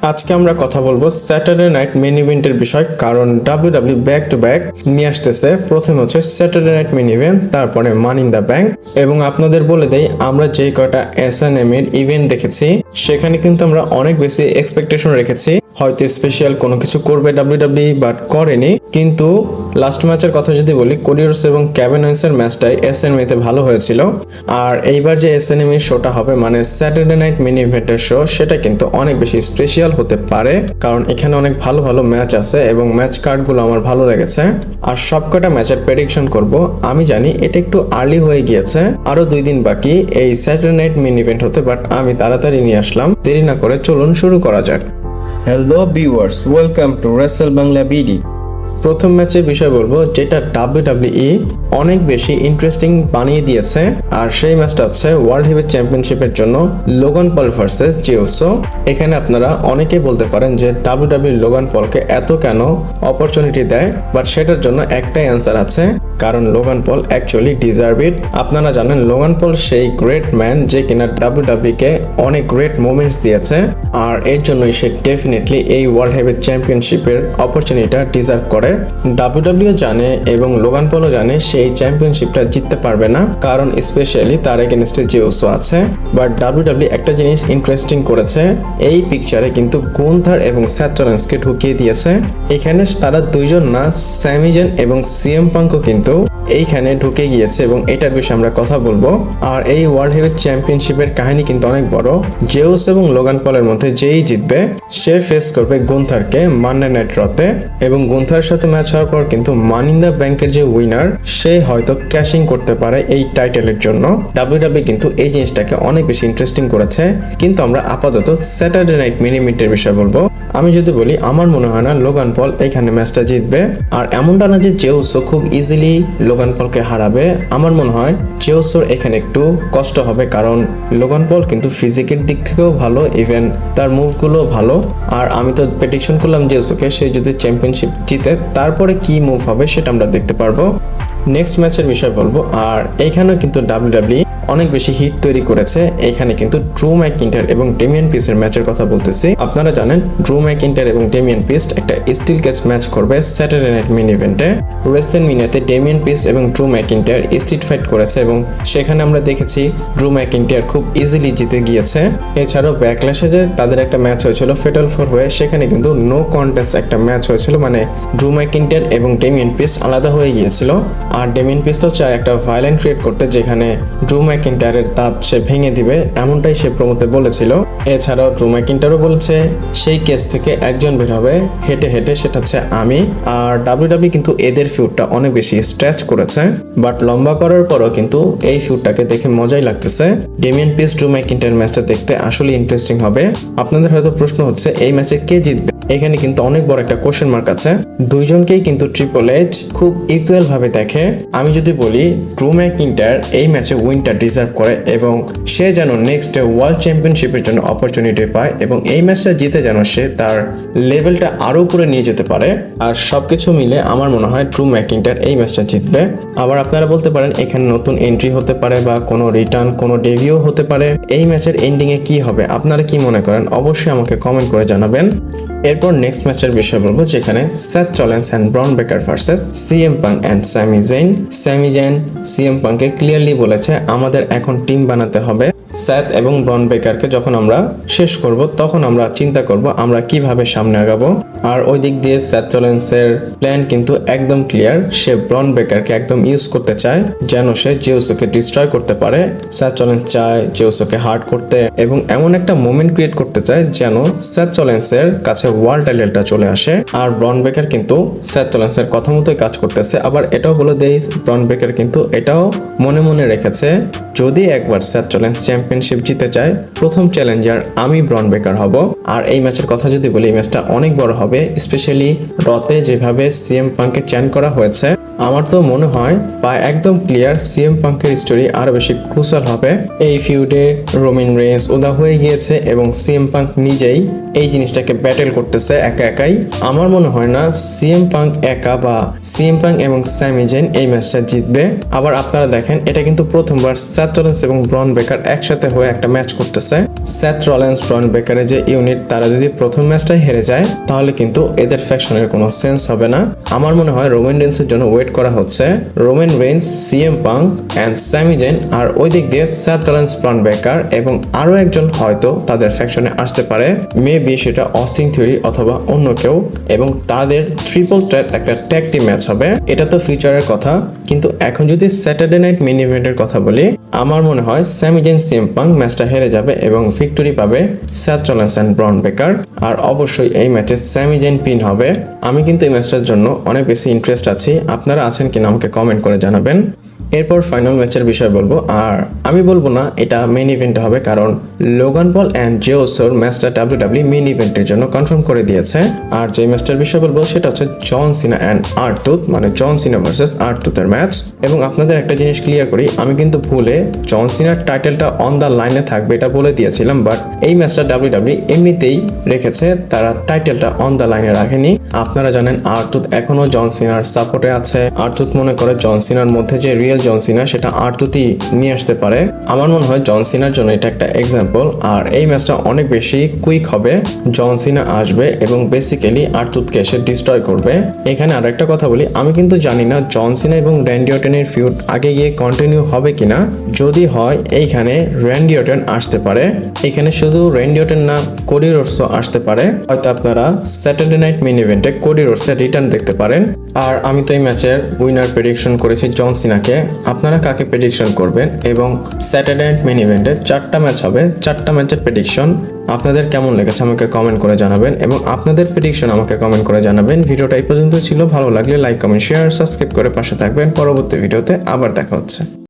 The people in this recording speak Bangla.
আজকে আমরা কথা বলবো স্যাটারডে নাইট মেইন ইভেন্টের বিষয়, কারণ ডাব্লিউডাব্লিউ ব্যাক টু ব্যাক নিয়ে আসতেছে। প্রথমে হচ্ছে স্যাটারডে নাইট মেইন ইভেন্ট, তারপরে মানি ইন দ্য ব্যাংক। এবং আপনাদের বলে দেই, আমরা যেই কয়টা এসএনএম এর ইভেন্ট দেখেছি সেখানে কিন্তু আমরা অনেক বেশি এক্সপেকটেশন রেখেছি, হয়তো স্পেশাল কোনো কিছু করবে ডাব্লিউডাব্লিউ, বাট করেনি। কিন্তু লাস্ট ম্যাচের কথা যদি বলি, কোরিয়ার্স এবং ক্যাভিন ওয়েন্সের ম্যাচটাই এসএনএম তে ভালো হয়েছিল। আর এইবার যে এসএনএম এর শোটা হবে, মানে স্যাটারডে নাইট মেইন ইভেন্টের শো, সেটা কিন্তু অনেক বেশি স্পেশাল হতে পারে, কারণ এখানে অনেক ভালো ভালো ম্যাচ আছে এবং ম্যাচ কার্ডগুলো আমার ভালো লেগেছে। আর সবকটা ম্যাচের প্রেডিকশন করব। আমি জানি এটা একটু আর্লি হয়ে গিয়েছে, আরো 2 দিন বাকি এই স্যাটারডে নাইট মেইন ইভেন্ট হতে, বাট আমি তাড়াতাড়ি নিয়ে আসলাম। দেরি না করে চলুন শুরু করা যাক। Hello viewers, welcome to Rachel Bangla BD. প্রথম ম্যাচের বিষয় বলবো, যেটা ডাব্লিউডাব্লিউই অনেক বেশি ইন্টারেস্টিং বানিয়ে দিয়েছে। আর সেই ম্যাচটা হচ্ছে ওয়ার্ল্ড হেভিওয়েট চ্যাম্পিয়নশিপের জন্য Logan Paul versus J Uso. এখানে আপনারা অনেকেই বলতে পারেন যে ডাব্লিউডাব্লিউ লোগান পলকে এত কেন অপরচুনিটি দেয়, বাট সেটার জন্য একটাই অ্যান্সার আছে, কারণ লোগান পল অ্যাকচুয়ালি ডিজার্ভ ইট। আপনারা জানেন লোগান পল সেই গ্রেট ম্যান যে কিনা ডাব্লিউডাব্লিউ কে অনেক গ্রেট মোমেন্টস দিয়েছে, আর এর জন্যই সে ডেফিনেটলি এই ওয়ার্ল্ড হেভিওয়েট চ্যাম্পিয়নশিপের অপরচুনিটিটা ডিজার্ভ করে। ডাব্লিউডাব্লিউ জানে এবং লোগান পলও জানে সেই চ্যাম্পিয়নশিপটা জিততে পারবে না, কারণ স্পেশালি তার এগেনস্টে জে উসো আছে। বাট ডাব্লিউডাব্লিউ একটা জিনিস ইন্টারেস্টিং করেছে, এই পিকচারে কিন্তু গুন্থার এবং স্যাথ রলিন্সকে ঢুকিয়ে দিয়েছে। এখানে তারা দুইজন না, স্যামি জান এবং সিএম পাঙ্কও কিন্তু এইখানে ঢুকে গিয়েছে এবং এটার বিষয়ে আমরা কথা বলবো। আর এই ওয়ার্ল্ড হেভিওয়েট চ্যাম্পিয়নশিপের কাহিনী কিন্তু অনেক বড়। জে উসো এবং লোগান পলের মধ্যে যেই জিতবে সে ফেস করবে গুন্থারকে মানডে নাইট রতে, এবং গুন্থারের সাথে ম্যাচ হওয়ার পর কিন্তু মানি ইন দ্য ব্যাংকের যে উইনার, সে হয়তো ক্যাশিং করতে পারে এই টাইটেলের জন্য। ডাব্লিউডাব্লিউ কিন্তু এই জিনিসটাকে অনেক বেশি ইন্টারেস্টিং করেছে। কিন্তু আমরা আপাতত স্যাটারডে নাইট মেইন ইভেন্টের বিষয় বলবো। আমি যদি বলি, আমার মনে হয় না লোগান পল এখানে ম্যাচটা জিতবে। আর এমনটা না যে জে উসো খুব ইজিলি লোগান পলকে হারাবে। আমার মনে হয় জে উসোর এখানে একটু কষ্ট হবে, কারণ লোগান পল কিন্তু ফিজিকের দিক থেকেও ভালো, ইভেন তার মুভগুলো ভালো। আর আমি তো প্রেডিকশন করলাম জে উসোকে, সে যদি চ্যাম্পিয়নশিপ জিতে তারপরে কি মুভ হবে সেটা আমরা দেখতে পারবো। নেক্সট ম্যাচের বিষয় বলবো। আর এইখানেও কিন্তু ডাব্লিউডাব্লিউ অনেক বেশি হিট তৈরি করেছে। এখানে কিন্তু ড্রু ম্যাকইন্টার এবং ডেমিয়ান পিসের ম্যাচের কথা বলতেছি। আপনারা জানেন ড্রু ম্যাকইন্টার এবং ডেমিয়ান পিস একটা স্টিল ক্যাচ ম্যাচ করবে স্যাটারডে নাইট মেইন ইভেন্টে। রেসেলমেনিয়াতে ডেমিয়ান পিস এবং ড্রু ম্যাকইন্টার স্ট্রিট ফাইট করেছে এবং সেখানে আমরা দেখেছি ড্রু ম্যাকইন্টার খুব ইজিলি জিতে গিয়েছে। এছাড়াও ব্যাকল্যাশে যে তাদের একটা ম্যাচ হয়েছিল ফেটাল 4 হয়ে, সেখানে কিন্তু নো কন্টেস্ট একটা ম্যাচ হয়েছিল, মানে ড্রু ম্যাকইন্টার এবং ডেমিয়ান পিস আলাদা হয়ে গিয়েছিল। আর ডেমিয়ান পিস তো চায় একটা ভায়োলেন্ট ক্রিয়েট করতে, যেখানে ড্রু ম্যাকইন্টারের দাঁত সে ভেঙে দিবে, এমনটাই সে প্রমোতে বলেছিল। এছাড়াও ড্রু ম্যাকইন্টারও বলেছে সেই কেস থেকে একজন বের হবে হেঁটে হেঁটে, সেটা হচ্ছে আমি। আর ডাব্লিউডাব্লিউ কিন্তু এদের ফিউডটা অনেক বেশি স্ট্রেচ করেছে, বাট লম্বা করার পরও কিন্তু এই ফিউডটাকে দেখে মজাই লাগতেছে। ডেমিয়ান পিস ড্রু ম্যাকইন্টার ম্যাচটা দেখতে আসলে ইন্টারেস্টিং হবে। আপনাদের হয়তো প্রশ্ন হচ্ছে এই ম্যাচে কে জিতবে। এখানে কিন্তু অনেক বড় একটা কোশ্চেন মার্ক আছে। দুইজনকেই কিন্তু ট্রিপল এইচ খুব ইকুয়াল ভাবে দেখে। আমি যদি বলি ড্রু ম্যাকইন্টার এই ম্যাচে উইনটা ডিজার্ভ করে এবং সে যেন নেক্সট ওয়ার্ল্ড চ্যাম্পিয়নশিপের জন্য অপরচুনিটি পায় এবং এই ম্যাচটা জিতে যেন সে তার লেভেলটা আরো উপরে নিয়ে যেতে পারে। আর সবকিছু মিলে আমার মনে হয় ড্রু ম্যাকইন্টার এই ম্যাচটা জিতবে। আবার আপনারা বলতে পারেন এখানে নতুন এন্ট্রি হতে পারে বা কোনো রিটার্ন, কোনো ডেবিউ হতে পারে। এই ম্যাচের এন্ডিং এ কি হবে আপনারা কি মনে করেন অবশ্যই আমাকে কমেন্ট করে জানাবেন। এরপর নেক্সট ম্যাচের বিষয় বলবো, যেখানে স্যাথ Rollins and Bron Breakker versus CM Punk and Sami Zayn. Sami Zayn CM পাঙ্ককে ক্লিয়ারলি বলেছে আমাদের এখন টিম বানাতে হবে। স্যাথ এবং ব্রন বেকারকে যখন আমরা শেষ করব তখন আমরা চিন্তা করব আমরা কিভাবে সামনে আগাবো। আর ওই দিক দিয়ে স্যাথ রলিন্সের প্ল্যান কিন্তু একদম ক্লিয়ার। সে ব্রন বেকারকে একদম ইউজ করতে চায় যেন সে জে উসোকে ডিস্ট্রয় করতে পারে। স্যাথ রলিন্স চায় জে উসোকে হার্ট করতে এবং এমন একটা মোমেন্ট ক্রিয়েট করতে চায় যেন স্যাথ রলিন্সের কাছে ওয়ার্ল্ড টাইটেলটা চলে আসে। আর ব্রন বেকার কিন্তু স্যাথ রলিন্সের কথা মতোই কাজ করতেছে। আবার এটাও বলে দেই, ব্রন বেকার কিন্তু এটাও মনে মনে রেখেছে যদি একবার স্যাথ রলিন্স চ্যাম্পিয়নশিপ জিতে যায়, প্রথম চ্যালেঞ্জার আমি ব্রন বেকার হব। আর এই ম্যাচের কথা যদি বলি, এই ম্যাচটা অনেক বড় হবে, স্পেশালি রতে যেভাবে সিএম পাঙ্ককে চ্যান করা হয়েছে। আমার তো মনে হয় প্রায় একদম ক্লিয়ার সিএম পাঙ্কের স্টোরি আরো বেশি ক্রুশাল হবে। এই ফিউডে রোমান রেইন্স উদা হয়ে গিয়েছে এবং সিএম পাঙ্ক নিজেই এই জিনিসটাকে ব্যাটেল করতেছে একা একাই। আমার মনে হয় না সিএম পাঙ্ক একা বা সিএম পাঙ্ক এবং স্যামি জেন এই ম্যাচটা জিতবে। আবার আপনারা দেখেন এটা কিন্তু প্রথমবার স্যাথ রলিন্স এবং ব্রন বেকার একসাথে একসাথে হয়ে একটা ম্যাচ করতেছে। সেথ রলিন্স, ব্রন বেকারের যে ইউনিট, তারা যদি প্রথম ম্যাচটাই হেরে যায় তাহলে কিন্তু এদের ফ্যাকশনের কোনো সেন্স হবে না। আমার মনে হয় রোমান রেইন্সের জন্য ওয়েট করা হচ্ছে। Roman Reigns, CM Punk and Sami Zayn, আর ওই দিক দিয়ে সেথ রলিন্স, ব্রন বেকার এবং আরো একজন হয়তো তাদের ফ্যাকশনে আসতে পারে। মেবি সেটা অস্টিন থিওরি অথবা অন্য কেউ, এবং তাদের ট্রিপল থ্রেট একটা ট্যাগ টিম ম্যাচ হবে। এটা তো ফিউচারের কথা, কিন্তু এখন যদি স্যাটারডে নাইট মেইন ইভেন্টের কথা বলি, আমার মনে হয় স্যামি জেন, সিএম পাঙ্ক ম্যাচটা হেরে যাবে এবং ভিক্টরি পাবে সেথ রলিন্স এন্ড ব্রন বেকার। আর অবশ্যই এই ম্যাচে স্যামি জেন পিন হবে। আমি কিন্তু এই ম্যাচটার জন্য অনেক বেশি ইন্টারেস্ট আছি। আপনারা আছেন কিনা আমাকে কমেন্ট করে জানাবেন। এরপর ফাইনাল ম্যাচের বিষয় বলবো, আর আমি বলবো না এটা মেইন ইভেন্টে হবে, কারণ লোগান পল অ্যান্ড জে ওসোর ম্যাচটা ডাব্লিউডাব্লিউ মেইন ইভেন্টের জন্য কনফার্ম করে দিয়েছে। আর যে ম্যাচটার বিষয় বলবো সেটা হচ্ছে জন সিনা অ্যান্ড আরটুথ, মানে জন সিনা ভার্সেস আরটুথের ম্যাচ। এবং আপনাদের একটা জিনিস ক্লিয়ার করি, আমি কিন্তু ভুলে জন সিনার টাইটেলটা অন দ্য লাইনে থাকবে এটা বলে দিয়েছিলাম, বাট এই ম্যাচটা ডাব্লিউডাব্লিউ এমনিতেই রেখেছে, তারা টাইটেলটা অন দ্য লাইনে রাখেনি। আপনারা জানেন আরটুথ এখনো জন সিনার সাপোর্টে আছে। আরটুথ মনে করে জন সিনার মধ্যে যে রিয়েল জন সিনা সেটা আরটুথই নিয়ে আসতে পারে। আমার মনে হয় জন সিনার জন্য এটা একটা এক্সাম্পল। আর এই ম্যাচটা অনেক বেশি কুইক হবে। জন সিনা আসবে এবং বেসিক্যালি আরটুথকে এসে ডিস্ট্রয় করবে। এখানে আর একটা কথা বলি, আমি কিন্তু জানি না জন সিনা এবং র্যান্ডি অর্টনের ফিউড আগে গিয়ে কন্টিনিউ হবে কিনা। যদি হয় এইখানে র্যান্ডি অর্টন আসতে পারে, এখানে শুধু র্যান্ডি অর্টন না, কোডি রোডসও আসতে পারে। হয়তো আপনারা স্যাটারডে নাইট মেইন ইভেন্টে কোডি রোডসের রিটার্ন দেখতে পারেন। আর আমি তো এই ম্যাচের উইনার প্রেডিকশন করেছি জন সিনাকে। আপনারা কাকে প্রেডিকশন করবেন? এবং স্যাটারডে নাইট মেইন ইভেন্টে 4টা ম্যাচ হবে, 4টা ম্যাচের প্রেডিকশন আপনাদের কেমন লেগেছে আমাকে কমেন্ট করে জানাবেন, এবং আপনাদের প্রেডিকশন আমাকে কমেন্ট করে জানাবেন। ভিডিওটা এই পর্যন্ত ছিল। ভালো লাগলে লাইক, কমেন্ট, শেয়ার, সাবস্ক্রাইব করে পাশে থাকবেন। পরবর্তী ভিডিওতে আবার দেখা হচ্ছে।